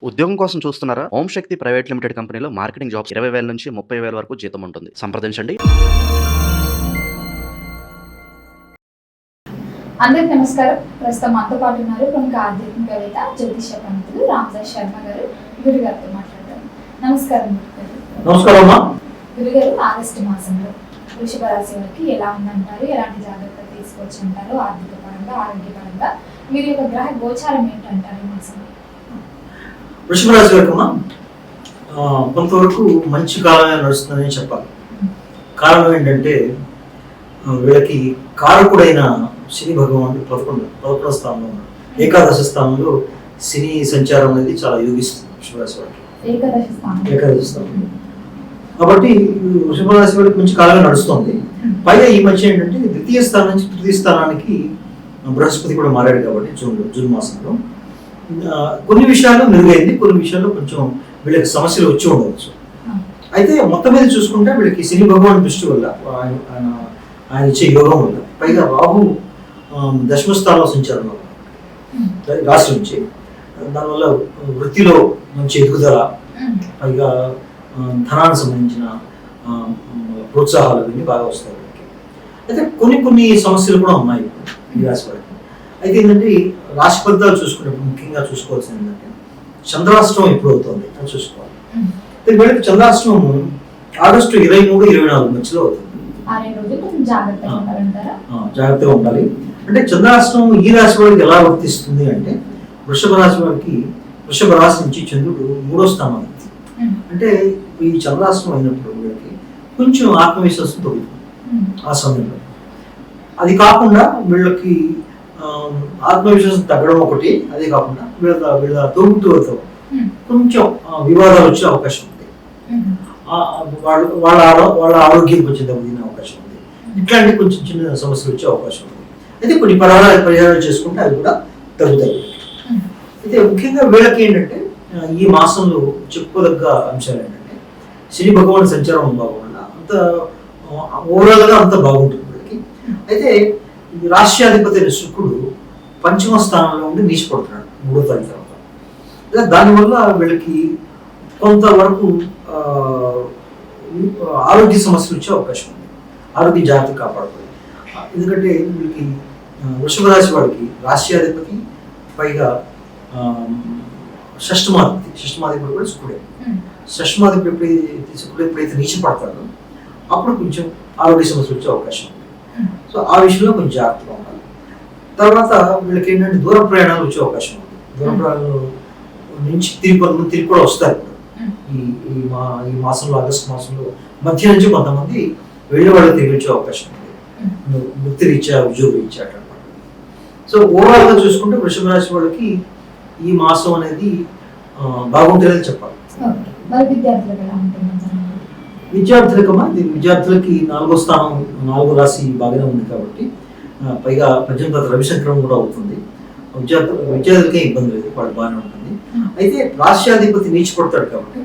ఉద్యోగం కోసం చూస్తున్నారా? ఓం శక్తి ప్రైవేట్ లిమిటెడ్ కంపెనీలో మార్కెటింగ్ జాబ్స్ 20,000 నుంచి 30,000 వరకు జీతం ఉంటుంది. సంప్రదించండి. అందరికి నమస్కారం. ప్రస్తుతం మనతో పాటు ఉన్నారు ప్రముఖ ఆధ్యాత్మికవేత్త జ్యోతిష పండితులు రామదాస్ శర్మ గారు. గురుగారితో మాట్లాడతారు. నమస్కారం నమస్కారం. గురుగారు, ఆగస్టు మాసంలో వృషభ రాశి వారికి ఎలా ఉందంటారు? ఎలాంటి జాగ్రత్తలు తీసుకోవచ్చు అంటారు? ఆర్థిక పరంగా, ఆరోగ్యపరంగా వీరి యొక్క గ్రహ గోచారం ఏంటంటారు ఈ మాసంలో? వృషభ రాశి వారికి కొంతవరకు మంచి కాలమే నడుస్తుందని చెప్పాలి. కారణం ఏంటంటే వీళ్ళకి కారకుడైన శని భగవానుడు 11వ స్థానంలో ఉన్నాడు. ఏకాదశ స్థానంలో శని సంచారం అనేది చాలా యోగిస్తుంది వృషభ రాశి వారికి. ఏకాదశ స్థానం కాబట్టి వృషభ రాశి వారికి మంచి కాలమే నడుస్తుంది. పైగా ఈ మధ్య ఏంటంటే ద్వితీయ స్థానం నుంచి తృతీయ స్థానానికి బృహస్పతి కూడా మారాడు కాబట్టి జూన్ మాసంలో కొన్ని విషయాల్లో మెరుగైంది, కొన్ని విషయాల్లో కొంచెం వీళ్ళకి సమస్యలు వచ్చి ఉండవచ్చు. అయితే మొత్తం మీద చూసుకుంటే వీళ్ళకి శని భగవాన్ దృష్టి వల్ల ఆయన ఇచ్చే యోగం వల్ల, పైగా రాహు దశమ స్థానంలో సంచారం రాశి నుంచి, దానివల్ల వృత్తిలో మంచి ఎదుగుదల, పైగా ధనానికి సంబంధించిన ప్రోత్సాహాలు ఇవన్నీ బాగా వస్తాయి వీళ్ళకి. అయితే కొన్ని సమస్యలు కూడా ఉన్నాయి ఈ రాశి వారికి. అయితే ఏంటంటే రాశి ఫలితాలు చూసుకునేప్పుడు ముఖ్యంగా చూసుకోవాల్సింది ఏంటంటే చంద్రాష్టమం ఎప్పుడు అవుతుంది అని చూసుకోవాలి. వీళ్ళకి చంద్రాష్టమం ఆగస్టు 23-24 మధ్యలో అవుతుంది. జాగ్రత్తగా ఉండాలి. అంటే చంద్రాష్టమం ఈ రాశి వారికి ఎలా వర్తిస్తుంది అంటే వృషభ రాశి వారికి వృషభ రాశి నుంచి చంద్రుడు 3వ స్థానం. అంటే ఈ చంద్రాష్టమం అయినప్పుడు వీళ్ళకి కొంచెం ఆత్మవిశ్వాసం తగ్గుతుంది ఆ సమయంలో. అది కాకుండా వీళ్ళకి ఆత్మవిశ్వాసం తగ్గడం ఒకటి, అదే కాకుండా వీళ్ళ తోబుట్టువులతో కొంచెం వివాదాలు వచ్చే అవకాశం ఉంది. వాళ్ళ ఆరోగ్యం కొంచెం దెబ్బతినే అవకాశం ఉంది. ఇట్లాంటి కొంచెం చిన్న సమస్యలు వచ్చే అవకాశం ఉంది. అయితే కొన్ని పరిహారాలు చేసుకుంటే అవి కూడా తగ్గుతాయి. అయితే ముఖ్యంగా వీళ్ళకి ఏంటంటే ఈ మాసంలో చెప్పుకోదగ్గ అంశాలు ఏంటంటే శని భగవాన్ సంచారం బాగుండా అంత ఓవరాల్గా అంత బాగుంటుంది వీళ్ళకి. అయితే రాష్ట్రాధిపతి శుక్రుడు 5వ స్థానంలో ఉండి నీచిపడుతున్నాడు 3వ తారీఖు తర్వాత. దానివల్ల వీళ్ళకి కొంతవరకు ఆరోగ్య సమస్యలు వచ్చే అవకాశం ఉంది. ఆరోగ్య జాగ్రత్త కాపాడుతుంది. ఎందుకంటే వీళ్ళకి వృషభ రాశి వాడికి రాష్ట్రాధిపతి, పైగా షష్టమాధిపతి కూడా శుక్రుడే. షష్టమాధిపతి శుక్రుడు ఎప్పుడైతే నీచపడతాడో అప్పుడు కొంచెం ఆరోగ్య సమస్యలు వచ్చే అవకాశం ఉంది. సో ఆ విషయంలో కొంచెం జాగ్రత్తగా ఉండాలి. తర్వాత వీళ్ళకి ఏంటంటే దూర ప్రయాణాలు వచ్చే అవకాశం ఉంది. దూర ప్రయాణాలు నుంచి తిరిగి కూడా వస్తారు. ఈ మాసంలో, ఆగస్టు మాసంలో మధ్య నుంచి కొంతమంది వెళ్ళే వాళ్ళు తిరిగి వచ్చే అవకాశం ఉంది. వృత్తి రీత్యా, ఉద్యోగ రీత్యా అట్లా. సో ఓవరాల్ గా చూసుకుంటే వృషభ రాశి వాళ్ళకి ఈ మాసం అనేది బాగుంటుందని చెప్పాలి. విద్యార్థులకి 4వ స్థానం, 4వ రాశి బాగానే ఉంది కాబట్టి, పైగా పంచమ రవిశంకరం కూడా అవుతుంది. విద్యార్థులకే ఇబ్బంది లేదు, వాళ్ళు బాగానే ఉంటుంది. అయితే రాష్ట్రాధిపతి నీచిపడతాడు కాబట్టి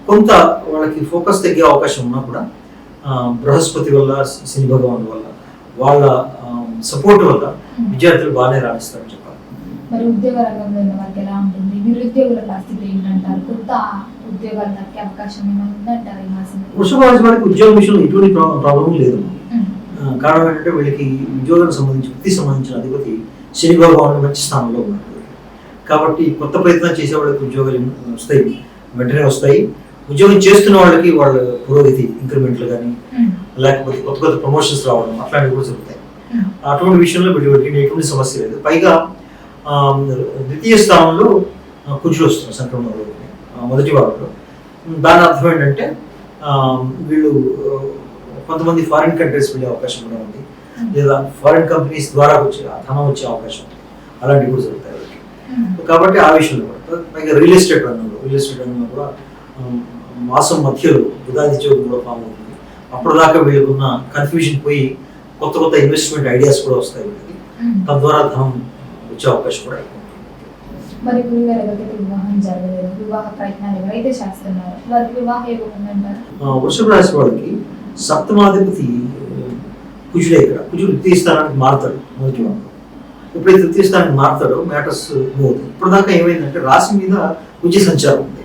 కొంత వాళ్ళకి ఫోకస్ తగ్గే అవకాశం ఉన్నా కూడా బృహస్పతి వల్ల, శని భగవాన్ వల్ల, వాళ్ళ సపోర్ట్ వల్ల విద్యార్థులు బాగానే రాణిస్తారని చెప్పాలి. మరి ఉద్యోగ రంగంలో ఉన్న వారికి ఎలా ఉంటుంది? నిరుద్యోగుల పరిస్థితి ఏంటంటారు? కొత్త ఉద్యోగాలు దక్కే అవకాశం ఏమైనా ఉందంటారు ఈ మాసం? వృషభ రాశి వారికి ఉద్యోగ విషయంలో ఎటువంటి ప్రాబ్లం లేదు. కారణం ఏంటంటే వీళ్ళకి ఉద్యోగానికి సంబంధించి, వృత్తికి సంబంధించిన అధిపతి శని భగవానుడు మంచి స్థానంలో ఉన్నాడు కాబట్టి కొత్త ప్రయత్నం చేసే వాళ్ళకి ఉద్యోగాలు వస్తాయి, వెంటనే వస్తాయి. ఉద్యోగం చేస్తున్న వాళ్ళకి వాళ్ళ పురోగతి, ఇంక్రిమెంట్లు కానీ, లేకపోతే కొత్త ప్రమోషన్స్ రావడం అట్లాంటివి కూడా జరుగుతాయి. అటువంటి విషయంలో వీళ్ళకి ఎటువంటి సమస్య లేదు. పైగా ద్వితీయ స్థానంలో కుజుడు వస్తున్నారు సంక్రమణంలో మొదటి వారంలో. దాని అర్థం ఏంటంటే వీళ్ళు కొంతమంది ఫారిన్ కంట్రీస్ వెళ్ళే అవకాశం కూడా ఉంది, లేదా ఫారిన్ కంపెనీస్ ద్వారా ధనం వచ్చే అవకాశం ఉంది. అలాంటివి కూడా జరుగుతాయి వాళ్ళకి. కాబట్టి ఆ విషయంలో కూడా, పైగా రియల్ ఎస్టేట్ రంగంలో కూడా మాసం మధ్యలో బుధాదిత్యం కూడా ఫామ్ అవుతుంది. అప్పటిదాకా వీళ్ళకున్న కన్ఫ్యూజన్ పోయి కొత్త ఇన్వెస్ట్మెంట్ ఐడియాస్ కూడా వస్తాయి వీళ్ళకి. తద్వారా ధనం వచ్చే అవకాశం కూడా ఎక్కువ. మరి గురుగారు ఎవరికైతే వివాహం జరగలేదు, వివాహ ప్రయత్నాలు ఎవరైతే చేస్తున్నారో వారికి వివాహ యోగం ఉందంటారు? వృషభ రాశి వాళ్ళకి సప్తమాధిపతి కుజుడే. ఇక్కడ కుజుడు ద్వితీయ స్థానానికి మారుతాడు మొదటి వారంలో. ఎప్పుడైతే తృతీయ స్థానానికి మారుతాడో మ్యాటర్స్ మూవ్ అవుతాయి. ఇప్పటిదాకా ఏమైందంటే రాశి మీద కుజ సంచారం ఉంది.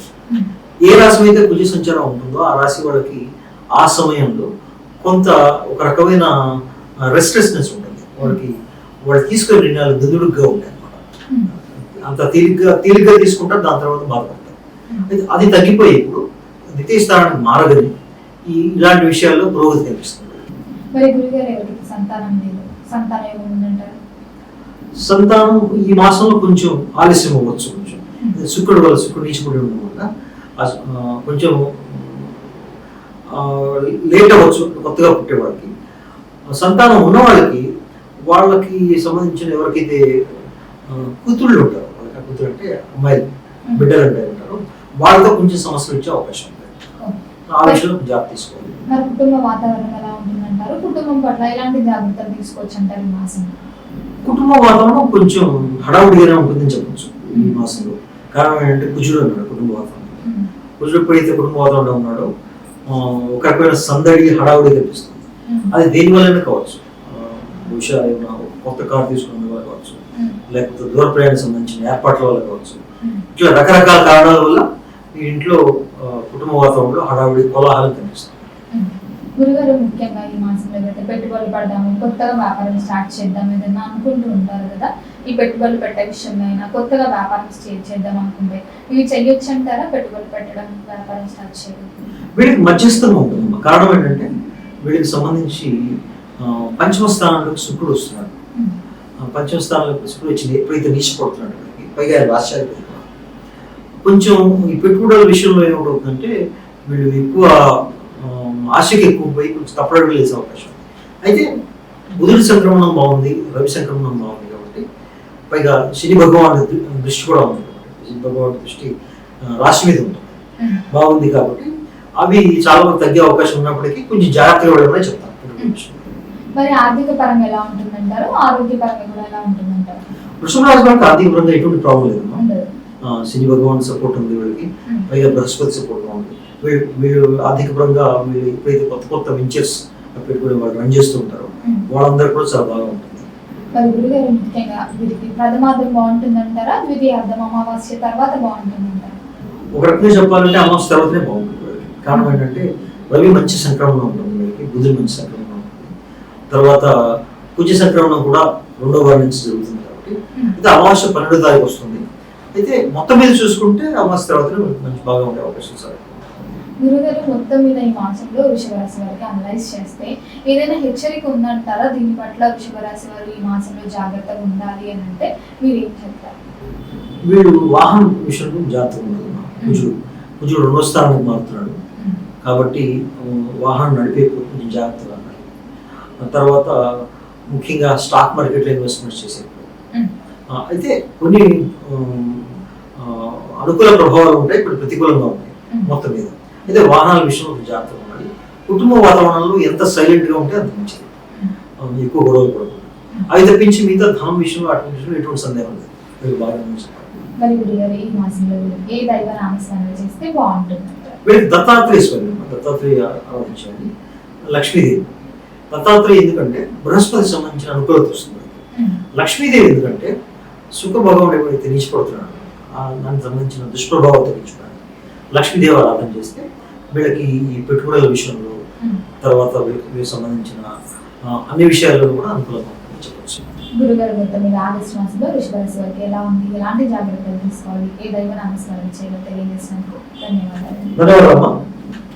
ఏ రాశి అయితే కుజ సంచారం ఉంటుందో ఆ రాశి వాళ్ళకి ఆ సమయంలో కొంత ఒక రకమైన రెస్ట్లెస్నెస్ ఉంటుంది. వాళ్ళు తీసుకునే నిర్ణయాలు దుదుడుగ్గా ఉంటాయి అన్నమాట. అంత తేలిగ్గా తీసుకుంటారు, దాని తర్వాత బాధపడతారు. అది తగ్గిపోయి ఇప్పుడు ద్వితీయ స్థానానికి మారగని ఇలాంటి విషయాల్లో పురోగతి కనిపిస్తుంది. మరి గురుగారు ఎవరికి సంతానం లేదు, సంతానం ఏముందంటారు? సంతానం ఈ మాసంలో కొంచెం ఆలస్యం అవ్వచ్చు. కొంచెం శుక్రుడు నీచిపడి ఉండడం వల్ల కొంచెం లేట్ అవ్వచ్చు. కొత్తగా పుట్టేవాళ్ళకి సంతానం ఉన్న వాళ్ళకి సంబంధించిన ఎవరికైతే కూతుళ్ళు ఉంటారో, కూతురు అంటే అమ్మాయిలు, బిడ్డలు అంటే ఉంటారో, వాళ్ళతో కొంచెం సమస్యలు వచ్చే అవకాశం ఉంది. ఆ విషయంలో జాగ్రత్త తీసుకోవాలి. మరి కుటుంబ వాతావరణం ఎలా ఉంటుందంటారు? కుటుంబం పట్ల ఎలాంటి జాగ్రత్తలు తీసుకోవచ్చు అంటారు ఈ మాసం? కుటుంబ వాతావరణం కొంచెం హడావుడిగానే ఉంటుందని చెప్పచ్చు ఈ మాసంలో. కారణం ఏంటంటే కుజుడు అన్నాడు కుటుంబ వాతావరణం. కుజుడు ఎప్పుడైతే కుటుంబ వాతావరణం ఉన్నాడో ఒక రకమైన సందడి, హడావుడి కనిపిస్తుంది. అది దేని వల్లనే కావచ్చు. బహుశా ఏమైనా కొత్త కారు తీసుకునే వల్ల కావచ్చు, లేకపోతే దూర ప్రయాణం సంబంధించిన ఏర్పాట్ల వల్ల కావచ్చు. ఇట్లా రకరకాల కారణాల వల్ల ఈ ఇంట్లో కుటుంబ వాతావరణంలో హడావుడి, కోలాహలం కనిపిస్తుంది. గురుగారు ముఖ్యంగా ఈ మాసంలో అయితే పెట్టుబడులు పడదాము, కొత్తగా వ్యాపారం స్టార్ట్ చేద్దాం ఏదైనా అనుకుంటూ ఉంటారు కదా. ఈ పెట్టుబడులు పెట్టే విషయంలో అయినా కొత్తగా వ్యాపారం చేద్దాం అనుకుంటే ఇవి చెయ్యొచ్చు అంటారా? పెట్టుబడులు పెట్టడం, వ్యాపారం స్టార్ట్ చేయడం వీళ్ళకి మధ్యస్థంగా ఉంటుంది. కారణం ఏంటంటే వీళ్ళకి సంబంధించి పంచమ స్థానంలోకి శుక్రుడు వస్తున్నాడు. పంచమ స్థానంలోకి శుక్రుడు వచ్చి ఎప్పుడైతే నీచిపడుతున్నాడు వీళ్ళకి, పైగా రాష్ట్రాలు కొంచెం ఈ పెట్టుబడుల విషయంలో ఏమిటవుతుందంటే వీళ్ళు ఎక్కువ ఆశకి ఎక్కువ పోయి కొంచెం తప్పడలు వేసే అవకాశం. అయితే బుధుడి సంక్రమణం బాగుంది, రవి సంక్రమణం బాగుంది కాబట్టి, పైగా శని భగవాన్ దృష్టి కూడా ఉంది. శని భగవాన్ దృష్టి రాశి మీద ఉంటుంది, బాగుంది కాబట్టి అవి చాలా తగ్గే అవకాశం ఉన్నప్పటికీ కొంచెం జాగ్రత్తగా వెళ్ళమని చెప్తాను. మరి ఆర్థిక పరంగా ఎలా ఉంటుందంటారు? ఆరోగ్య పరంగా కూడా ఎలా ఉంటుందంటారు? వృషభ రాశి వాళ్ళకి ఆర్థిక పరంగా ఎటువంటి ప్రాబ్లం లేదు. శని భగవాన్ సపోర్ట్ ఉంది వీళ్ళకి, పైగా బృహస్పతి సపోర్ట్ గా ఉంది. వీళ్ళు ఆర్థిక పరంగా వీళ్ళు ఎప్పుడైతే కొత్త వెంచర్స్ పెట్టుకుని వాళ్ళు రన్ చేస్తూ ఉంటారో వాళ్ళందరూ కూడా చాలా బాగా ఉంటుంది. మరి గురుగారు ముఖ్యంగా వీరికి ప్రథమార్థం బాగుంటుందంటారా, ద్వితీయార్థం అమావాస్య తర్వాత బాగుంటుందంటారా? ఒక రకంగా చెప్పాలంటే అమావాస్య తర్వాతనే బాగుంటుంది. కారణం ఏంటంటే రవి మంచి సంక్రమణం ఉంటుంది వీళ్ళకి, బుధుడు మంచి సంక్రమణం ఉంటుంది. తర్వాత కుజ సంక్రమణం కూడా 2వ వారం నుంచి జరుగుతుంది కాబట్టి ఇది అమావాస్య 12వ తారీఖు వస్తుంది. అయితే మొత్తం మీద చూసుకుంటే అమావాస్య తర్వాతనే మంచి బాగా ఉండే అవకాశం సార్. గురుగారు మొత్తం మీద ఈ మాసంలో వృషభ రాశి వారికి అనలైజ్ చేస్తే ఏదైనా హెచ్చరిక ఉందంటారా? దీని పట్ల వృషభ రాశి వారు ఈ మాసంలో జాగ్రత్తగా ఉండాలి అని అంటే మీరు ఏం చెప్తారు? వీళ్ళు వాహనం విషయంలో జాగ్రత్తగా ఉండాలి. కుజుడు 2వ స్థానానికి మారుతున్నాడు కాబట్టి వాహనం నడిపే కొంచెం జాగ్రత్తగా ఉండాలి. తర్వాత ముఖ్యంగా స్టాక్ మార్కెట్లో ఇన్వెస్ట్మెంట్స్ చేసేప్పుడు అయితే కొన్ని అనుకూల ప్రభావాలు ఉంటాయి, కొన్ని ప్రతికూలంగా ఉంటాయి మొత్తం మీద. అయితే వాహనాల విషయంలో జాగ్రత్తగా ఉండాలి. కుటుంబ వాతావరణంలో ఎంత సైలెంట్గా ఉంటే అంత మంచిది, ఎక్కువ గొడవలు పడకూడదు. అవి తప్పించి మిగతా ధనం విషయంలో అటు విషయంలో ఎటువంటి సందేహం లేదు. వీళ్ళు బాగా మరి గురుగారు ఈ మాసంలో ఏ దైవ నామస్మరణ చేస్తే బాగుంటుంది? వీళ్ళకి దత్తాత్రేయ ఆరాధించాలి. లక్ష్మీదేవి. దత్తాత్రేయ ఎందుకంటే బృహస్పతి సంబంధించిన అనుకూలత వస్తుంది. లక్ష్మీదేవి ఎందుకంటే సుఖ భగవానుడు ఎప్పుడైతే నీచిపడుతున్నాడు దానికి సంబంధించిన దుష్ప్రభావం తగ్గించుకోవాలి. లక్ష్మీదేవి ఆరాధన చేస్తే వీళ్ళకి ఈ పెట్టుబడుల విషయంలో, తర్వాత వీళ్ళకి సంబంధించిన అన్ని విషయాల్లో కూడా అనుకూలంగా చెప్పవచ్చు. గురుగారు మొత్తం మీద ఆగస్టు మాసంలో వృషభ రాశి వారికి ఎలా ఉంది, ఎలాంటి జాగ్రత్తలు తీసుకోవాలి, ఏ దైవ నామస్మరణ చేయాలో తెలియజేసినందుకు ధన్యవాదాలు. ధన్యవాదాలు.